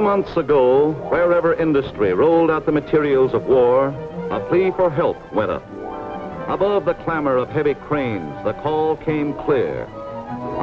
months ago, wherever industry rolled out the materials of war, a plea for help went up. Above the clamor of heavy cranes, the call came clear.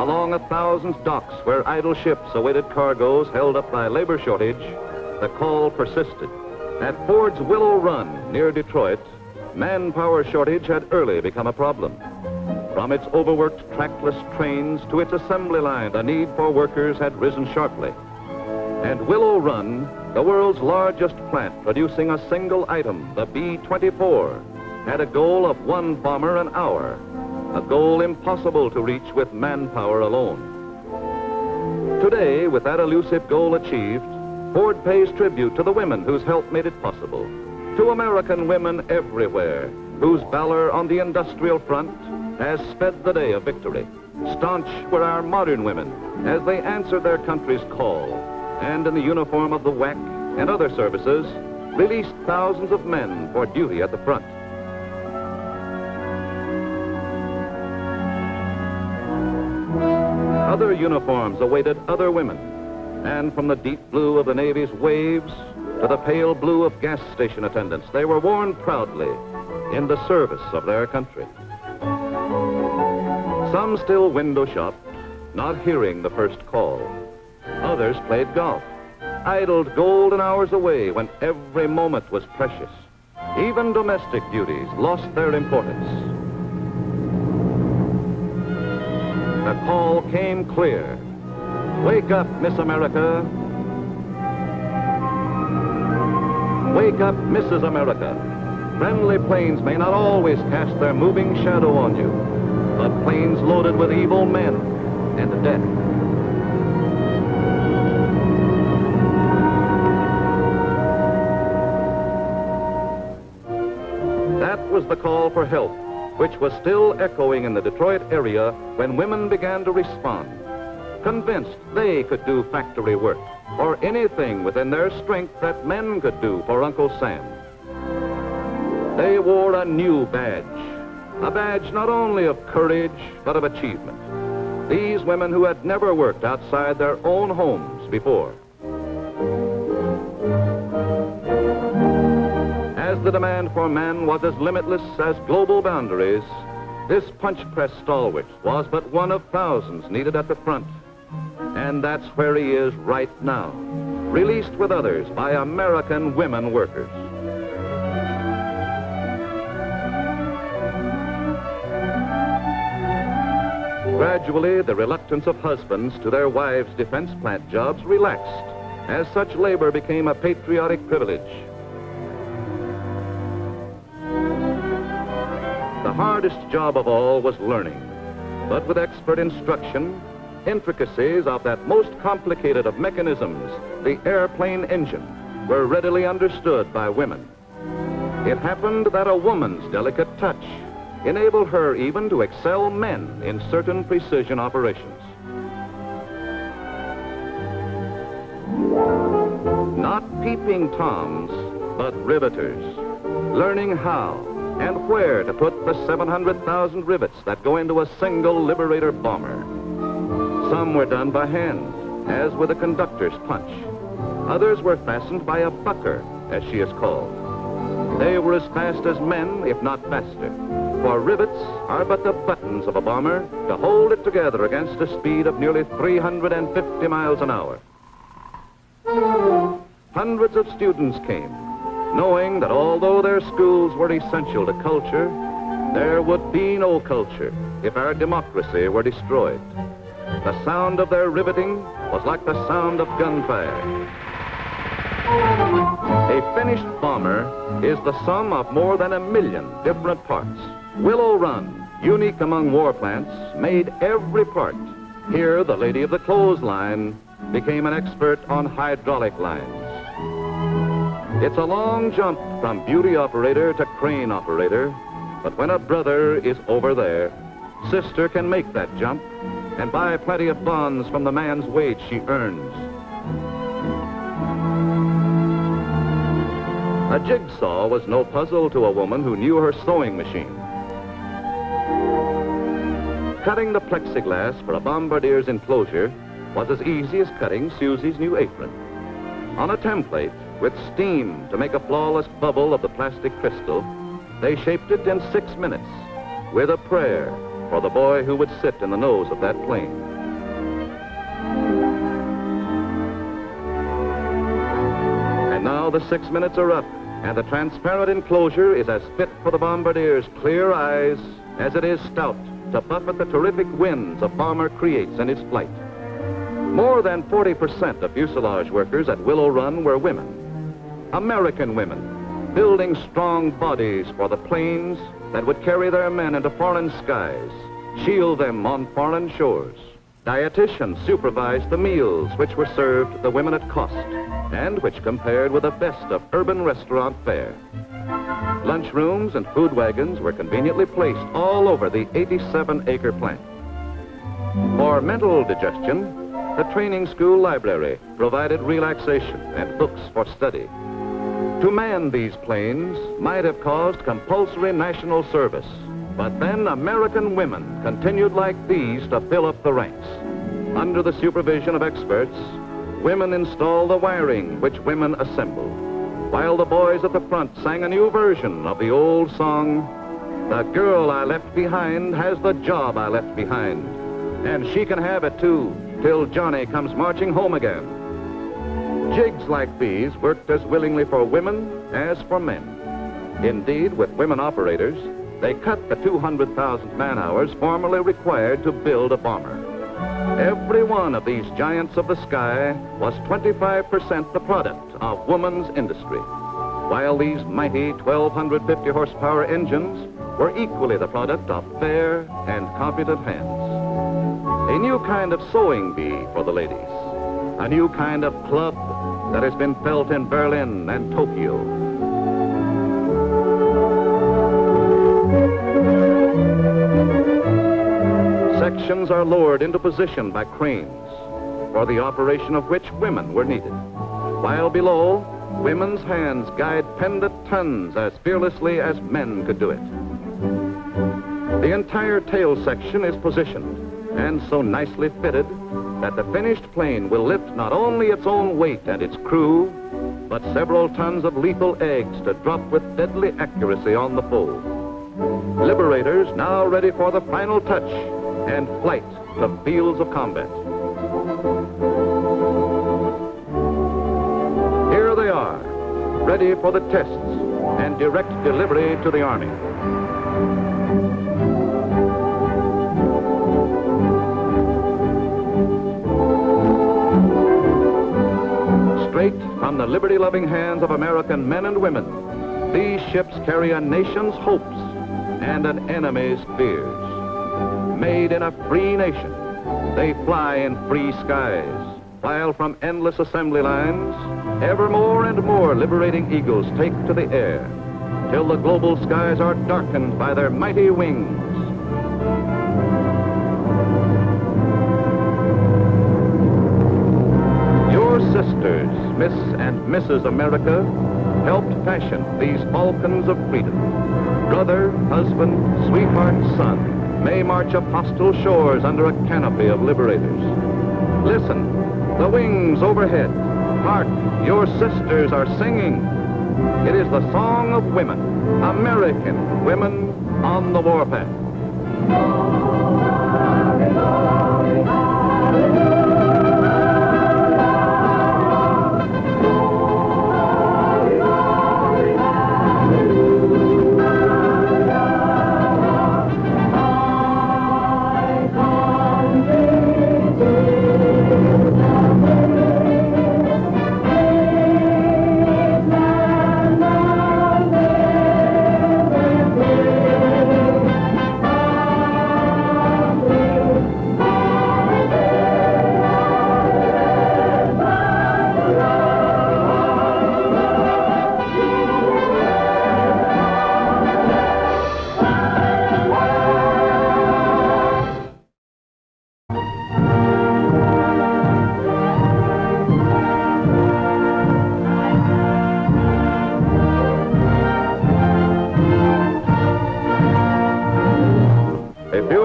Along 1,000 docks where idle ships awaited cargoes held up by labor shortage, the call persisted. At Ford's Willow Run near Detroit, manpower shortage had early become a problem. From its overworked trackless trains to its assembly line, the need for workers had risen sharply. And Willow Run, the world's largest plant producing a single item, the B-24, had a goal of 1 bomber an hour, a goal impossible to reach with manpower alone. Today, with that elusive goal achieved, Ford pays tribute to the women whose help made it possible, to American women everywhere, whose valor on the industrial front has sped the day of victory. Staunch were our modern women as they answered their country's call, and in the uniform of the WAC and other services, released thousands of men for duty at the front. Other uniforms awaited other women, and from the deep blue of the Navy's waves to the pale blue of gas station attendants, they were worn proudly in the service of their country. Some still window shopped, not hearing the first call. Others played golf, idled golden hours away when every moment was precious. Even domestic duties lost their importance. The call came clear. Wake up, Miss America. Wake up, Mrs. America. Friendly planes may not always cast their moving shadow on you, but planes loaded with evil men and death. That was the call for help, which was still echoing in the Detroit area when women began to respond, convinced they could do factory work or anything within their strength that men could do for Uncle Sam. They wore a new badge, a badge not only of courage, but of achievement. These women who had never worked outside their own homes before. As the demand for men was as limitless as global boundaries, this punch press stalwart was but one of thousands needed at the front. And that's where he is right now, released with others by American women workers. Gradually, the reluctance of husbands to their wives' defense plant jobs relaxed, as such labor became a patriotic privilege. The hardest job of all was learning, but with expert instruction, intricacies of that most complicated of mechanisms, the airplane engine, were readily understood by women. It happened that a woman's delicate touch enabled her even to excel men in certain precision operations. Not peeping toms, but riveters, learning how and where to put the 700,000 rivets that go into a single Liberator bomber. Some were done by hand, as with a conductor's punch. Others were fastened by a bucker, as she is called. They were as fast as men, if not faster, for rivets are but the buttons of a bomber to hold it together against a speed of nearly 350 miles an hour. Hundreds of students came, knowing that although their schools were essential to culture, there would be no culture if our democracy were destroyed. The sound of their riveting was like the sound of gunfire. A finished bomber is the sum of more than 1 million different parts. Willow Run, unique among war plants, made every part. Here, the lady of the clothesline became an expert on hydraulic lines. It's a long jump from beauty operator to crane operator, but when a brother is over there, sister can make that jump and buy plenty of bonds from the man's wage she earns. A jigsaw was no puzzle to a woman who knew her sewing machine. Cutting the plexiglass for a bombardier's enclosure was as easy as cutting Susie's new apron. On a template with steam to make a flawless bubble of the plastic crystal, they shaped it in 6 minutes with a prayer for the boy who would sit in the nose of that plane. And now the 6 minutes are up, and the transparent enclosure is as fit for the bombardier's clear eyes as it is stout to buffet the terrific winds a bomber creates in his flight. More than 40% of fuselage workers at Willow Run were women, American women, building strong bodies for the planes that would carry their men into foreign skies, shield them on foreign shores. Dietitians supervised the meals which were served the women at cost and which compared with the best of urban restaurant fare. Lunchrooms and food wagons were conveniently placed all over the 87-acre plant. For mental digestion, the training school library provided relaxation and books for study. To man these planes might have caused compulsory national service, but then American women continued like these to fill up the ranks. Under the supervision of experts, women installed the wiring which women assembled, while the boys at the front sang a new version of the old song, "The girl I left behind has the job I left behind, and she can have it too till Johnny comes marching home again." Jigs like these worked as willingly for women as for men. Indeed, with women operators, they cut the 200,000 man-hours formerly required to build a bomber. Every one of these giants of the sky was 25% the product of woman's industry, while these mighty 1,250 horsepower engines were equally the product of fair and competent hands. A new kind of sewing bee for the ladies, a new kind of club that has been felt in Berlin and Tokyo. Sections are lowered into position by cranes, for the operation of which women were needed, while below, women's hands guide pendant tons as fearlessly as men could do it. The entire tail section is positioned and so nicely fitted that the finished plane will lift not only its own weight and its crew, but several tons of lethal eggs to drop with deadly accuracy on the foe. Liberators now ready for the final touch and flight to fields of combat. Here they are, ready for the tests and direct delivery to the Army. Straight from the liberty-loving hands of American men and women, these ships carry a nation's hopes and an enemy's fears. Made in a free nation, they fly in free skies, while from endless assembly lines, ever more and more liberating eagles take to the air, till the global skies are darkened by their mighty wings. Your sisters, Miss and Mrs. America, helped fashion these falcons of freedom. Brother, husband, sweetheart, son may march up hostile shores under a canopy of liberators. Listen, the wings overhead. Hark, your sisters are singing. It is the song of women, American women on the warpath.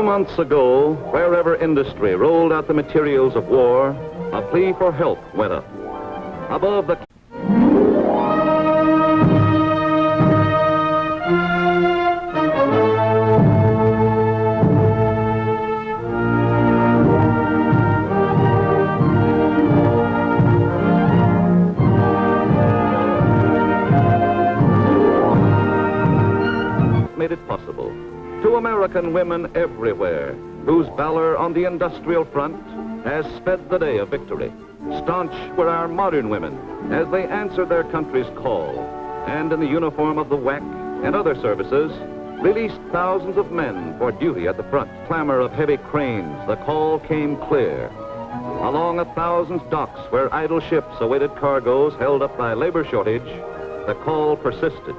Months ago, wherever industry rolled out the materials of war, a plea for help went up. Above the made it possible. To American women everywhere, whose valor on the industrial front has sped the day of victory. Staunch were our modern women as they answered their country's call, and in the uniform of the WAC and other services, released thousands of men for duty at the front. Clamor of heavy cranes, the call came clear. Along 1,000 docks where idle ships awaited cargoes held up by labor shortage, the call persisted.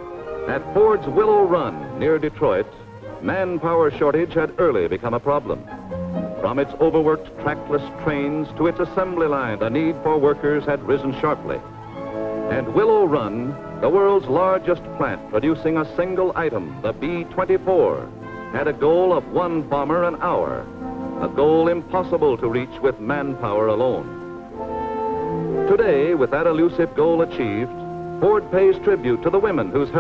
At Ford's Willow Run near Detroit, manpower shortage had early become a problem. From its overworked trackless trains to its assembly line, the need for workers had risen sharply. And Willow Run, the world's largest plant producing a single item, the B-24, had a goal of 1 bomber an hour, a goal impossible to reach with manpower alone. Today, with that elusive goal achieved, Ford pays tribute to the women whose help